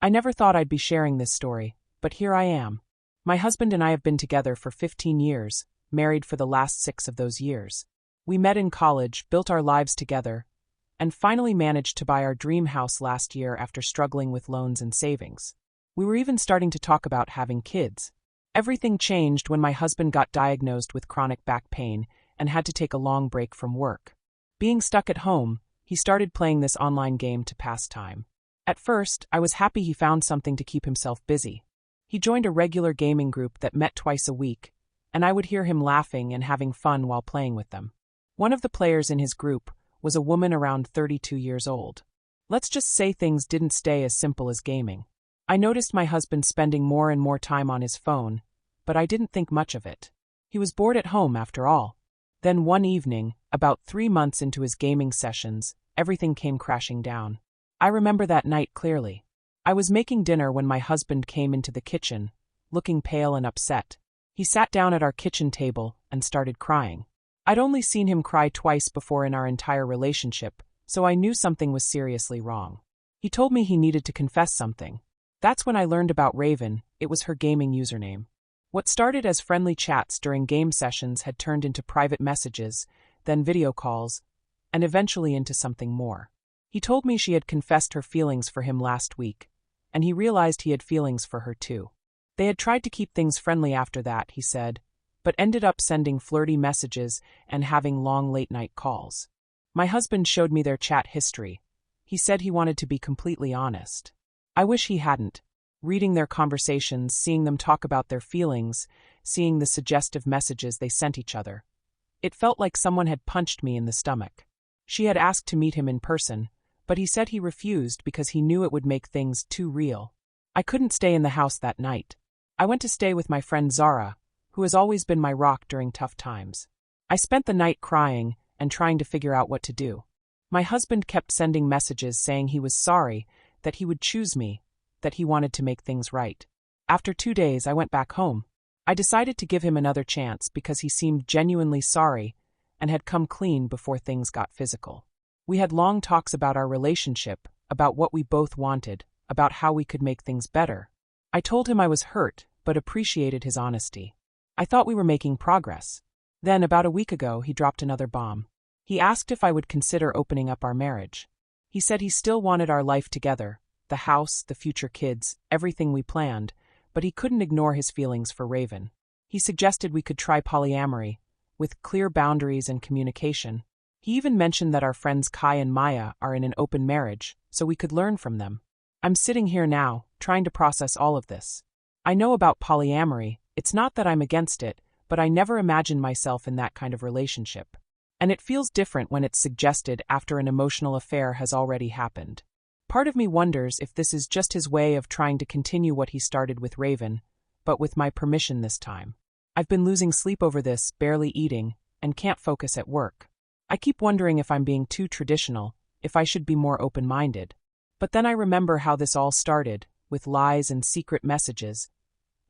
I never thought I'd be sharing this story, but here I am. My husband and I have been together for 15 years, married for the last 6 of those years. We met in college, built our lives together, and finally managed to buy our dream house last year after struggling with loans and savings. We were even starting to talk about having kids. Everything changed when my husband got diagnosed with chronic back pain and had to take a long break from work. Being stuck at home, he started playing this online game to pass time. At first, I was happy he found something to keep himself busy. He joined a regular gaming group that met twice a week, and I would hear him laughing and having fun while playing with them. One of the players in his group was a woman around 32 years old. Let's just say things didn't stay as simple as gaming. I noticed my husband spending more and more time on his phone, but I didn't think much of it. He was bored at home after all. Then one evening, about 3 months into his gaming sessions, everything came crashing down. I remember that night clearly. I was making dinner when my husband came into the kitchen, looking pale and upset. He sat down at our kitchen table and started crying. I'd only seen him cry twice before in our entire relationship, so I knew something was seriously wrong. He told me he needed to confess something. That's when I learned about Raven. It was her gaming username. What started as friendly chats during game sessions had turned into private messages, then video calls, and eventually into something more. He told me she had confessed her feelings for him last week, and he realized he had feelings for her too. They had tried to keep things friendly after that, he said, but ended up sending flirty messages and having long late-night calls. My husband showed me their chat history. He said he wanted to be completely honest. I wish he hadn't. Reading their conversations, seeing them talk about their feelings, seeing the suggestive messages they sent each other. It felt like someone had punched me in the stomach. She had asked to meet him in person, but he said he refused because he knew it would make things too real. I couldn't stay in the house that night. I went to stay with my friend Zara, who has always been my rock during tough times. I spent the night crying and trying to figure out what to do. My husband kept sending messages saying he was sorry, that he would choose me, that he wanted to make things right. After 2 days, I went back home. I decided to give him another chance because he seemed genuinely sorry and had come clean before things got physical. We had long talks about our relationship, about what we both wanted, about how we could make things better. I told him I was hurt, but appreciated his honesty. I thought we were making progress. Then, about a week ago, he dropped another bomb. He asked if I would consider opening up our marriage. He said he still wanted our life together, the house, the future kids, everything we planned, but he couldn't ignore his feelings for Raven. He suggested we could try polyamory, with clear boundaries and communication. He even mentioned that our friends Kai and Maya are in an open marriage, so we could learn from them. I'm sitting here now, trying to process all of this. I know about polyamory. It's not that I'm against it, but I never imagined myself in that kind of relationship. And it feels different when it's suggested after an emotional affair has already happened. Part of me wonders if this is just his way of trying to continue what he started with Raven, but with my permission this time. I've been losing sleep over this, barely eating, and can't focus at work. I keep wondering if I'm being too traditional, if I should be more open-minded. But then I remember how this all started, with lies and secret messages,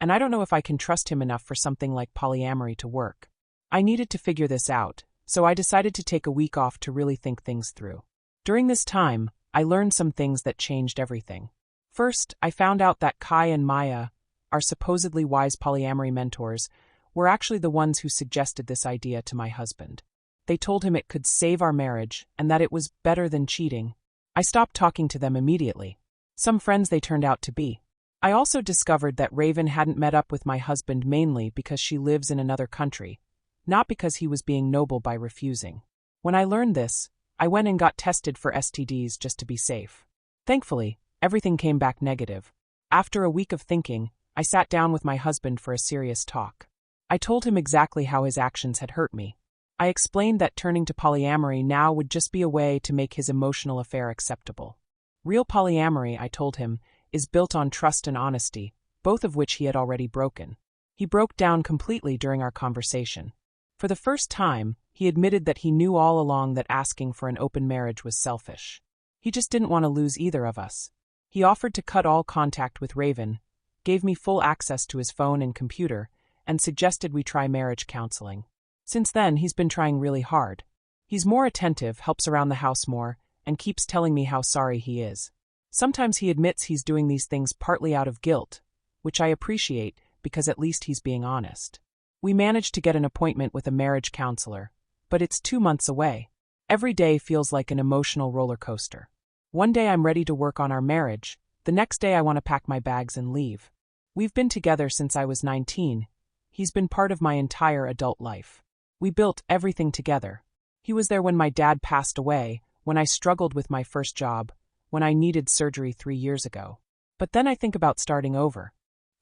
and I don't know if I can trust him enough for something like polyamory to work. I needed to figure this out, so I decided to take a week off to really think things through. During this time, I learned some things that changed everything. First, I found out that Kai and Maya, our supposedly wise polyamory mentors, were actually the ones who suggested this idea to my husband. They told him it could save our marriage and that it was better than cheating. I stopped talking to them immediately. Some friends they turned out to be. I also discovered that Raven hadn't met up with my husband mainly because she lives in another country, not because he was being noble by refusing. When I learned this, I went and got tested for STDs just to be safe. Thankfully, everything came back negative. After a week of thinking, I sat down with my husband for a serious talk. I told him exactly how his actions had hurt me. I explained that turning to polyamory now would just be a way to make his emotional affair acceptable. Real polyamory, I told him, is built on trust and honesty, both of which he had already broken. He broke down completely during our conversation. For the first time, he admitted that he knew all along that asking for an open marriage was selfish. He just didn't want to lose either of us. He offered to cut all contact with Raven, gave me full access to his phone and computer, and suggested we try marriage counseling. Since then, he's been trying really hard. He's more attentive, helps around the house more, and keeps telling me how sorry he is. Sometimes he admits he's doing these things partly out of guilt, which I appreciate because at least he's being honest. We managed to get an appointment with a marriage counselor, but it's 2 months away. Every day feels like an emotional roller coaster. One day I'm ready to work on our marriage, the next day I want to pack my bags and leave. We've been together since I was 19. He's been part of my entire adult life. We built everything together. He was there when my dad passed away, when I struggled with my first job, when I needed surgery 3 years ago. But then I think about starting over.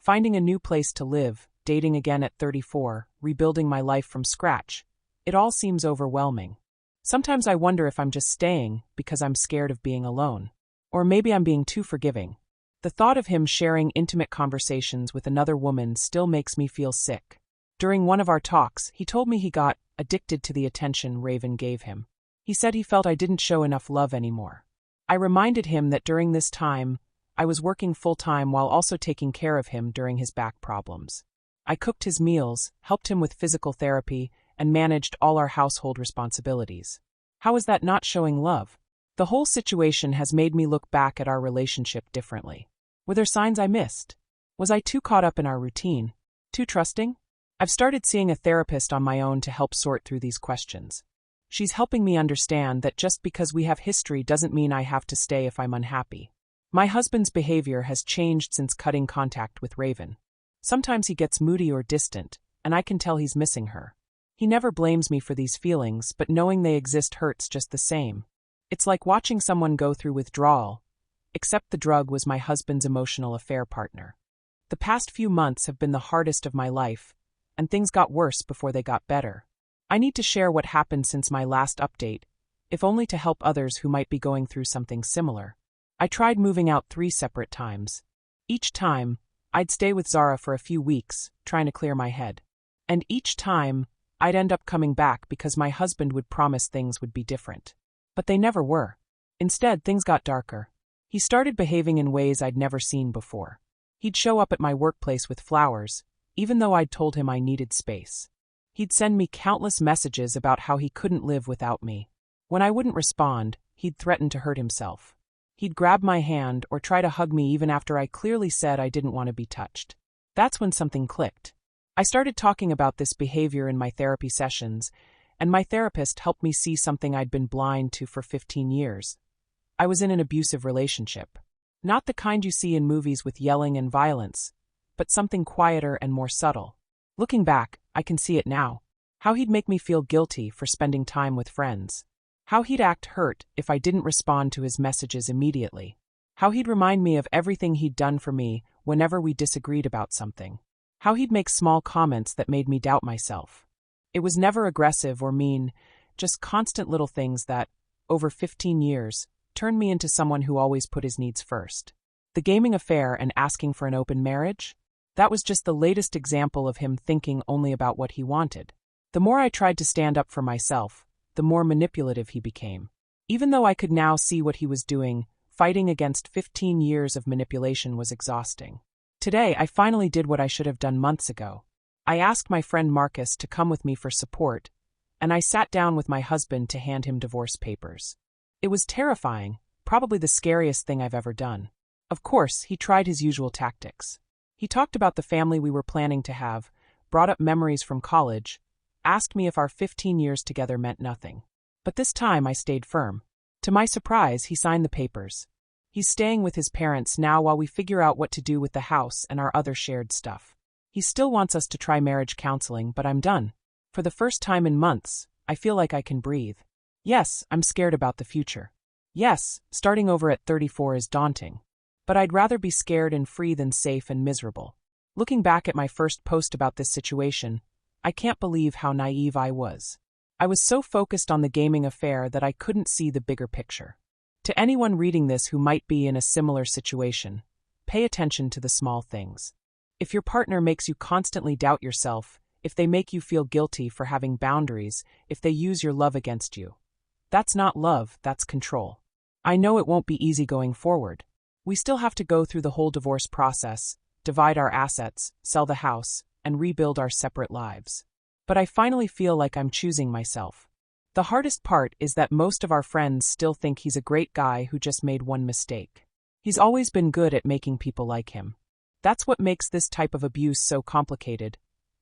Finding a new place to live, dating again at 34, rebuilding my life from scratch. It all seems overwhelming. Sometimes I wonder if I'm just staying because I'm scared of being alone. Or maybe I'm being too forgiving. The thought of him sharing intimate conversations with another woman still makes me feel sick. During one of our talks, he told me he got addicted to the attention Raven gave him. He said he felt I didn't show enough love anymore. I reminded him that during this time, I was working full-time while also taking care of him during his back problems. I cooked his meals, helped him with physical therapy, and managed all our household responsibilities. How is that not showing love? The whole situation has made me look back at our relationship differently. Were there signs I missed? Was I too caught up in our routine? Too trusting? I've started seeing a therapist on my own to help sort through these questions. She's helping me understand that just because we have history doesn't mean I have to stay if I'm unhappy. My husband's behavior has changed since cutting contact with Raven. Sometimes he gets moody or distant, and I can tell he's missing her. He never blames me for these feelings, but knowing they exist hurts just the same. It's like watching someone go through withdrawal, except the drug was my husband's emotional affair partner. The past few months have been the hardest of my life, and things got worse before they got better. I need to share what happened since my last update, if only to help others who might be going through something similar. I tried moving out 3 separate times. Each time, I'd stay with Zara for a few weeks, trying to clear my head. And each time, I'd end up coming back because my husband would promise things would be different. But they never were. Instead, things got darker. He started behaving in ways I'd never seen before. He'd show up at my workplace with flowers, even though I'd told him I needed space. He'd send me countless messages about how he couldn't live without me. When I wouldn't respond, he'd threaten to hurt himself. He'd grab my hand or try to hug me even after I clearly said I didn't want to be touched. That's when something clicked. I started talking about this behavior in my therapy sessions, and my therapist helped me see something I'd been blind to for 15 years. I was in an abusive relationship. Not the kind you see in movies with yelling and violence, but something quieter and more subtle. Looking back, I can see it now. How he'd make me feel guilty for spending time with friends. How he'd act hurt if I didn't respond to his messages immediately. How he'd remind me of everything he'd done for me whenever we disagreed about something. How he'd make small comments that made me doubt myself. It was never aggressive or mean, just constant little things that, over 15 years, turned me into someone who always put his needs first. The gaming affair and asking for an open marriage? That was just the latest example of him thinking only about what he wanted. The more I tried to stand up for myself, the more manipulative he became. Even though I could now see what he was doing, fighting against 15 years of manipulation was exhausting. Today, I finally did what I should have done months ago. I asked my friend Marcus to come with me for support, and I sat down with my husband to hand him divorce papers. It was terrifying, probably the scariest thing I've ever done. Of course, he tried his usual tactics. He talked about the family we were planning to have, brought up memories from college, asked me if our 15 years together meant nothing. But this time I stayed firm. To my surprise, he signed the papers. He's staying with his parents now while we figure out what to do with the house and our other shared stuff. He still wants us to try marriage counseling, but I'm done. For the first time in months, I feel like I can breathe. Yes, I'm scared about the future. Yes, starting over at 34 is daunting. But I'd rather be scared and free than safe and miserable. Looking back at my first post about this situation, I can't believe how naive I was. I was so focused on the gaming affair that I couldn't see the bigger picture. To anyone reading this who might be in a similar situation, pay attention to the small things. If your partner makes you constantly doubt yourself, if they make you feel guilty for having boundaries, if they use your love against you, that's not love, that's control. I know it won't be easy going forward. We still have to go through the whole divorce process, divide our assets, sell the house, and rebuild our separate lives. But I finally feel like I'm choosing myself. The hardest part is that most of our friends still think he's a great guy who just made one mistake. He's always been good at making people like him. That's what makes this type of abuse so complicated.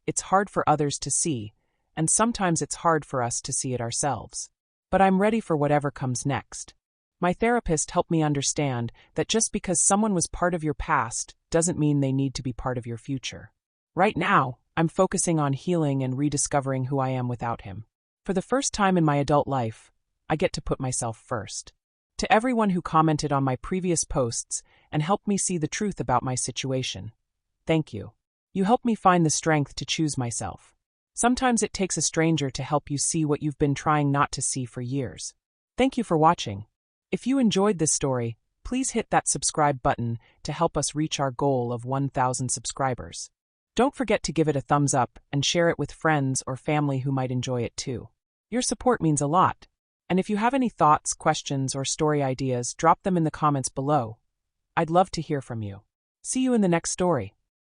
It's hard for others to see, and sometimes it's hard for us to see it ourselves. But I'm ready for whatever comes next. My therapist helped me understand that just because someone was part of your past doesn't mean they need to be part of your future. Right now, I'm focusing on healing and rediscovering who I am without him. For the first time in my adult life, I get to put myself first. To everyone who commented on my previous posts and helped me see the truth about my situation, thank you. You helped me find the strength to choose myself. Sometimes it takes a stranger to help you see what you've been trying not to see for years. Thank you for watching. If you enjoyed this story, please hit that subscribe button to help us reach our goal of 1,000 subscribers. Don't forget to give it a thumbs up and share it with friends or family who might enjoy it too. Your support means a lot. And if you have any thoughts, questions, or story ideas, drop them in the comments below. I'd love to hear from you. See you in the next story.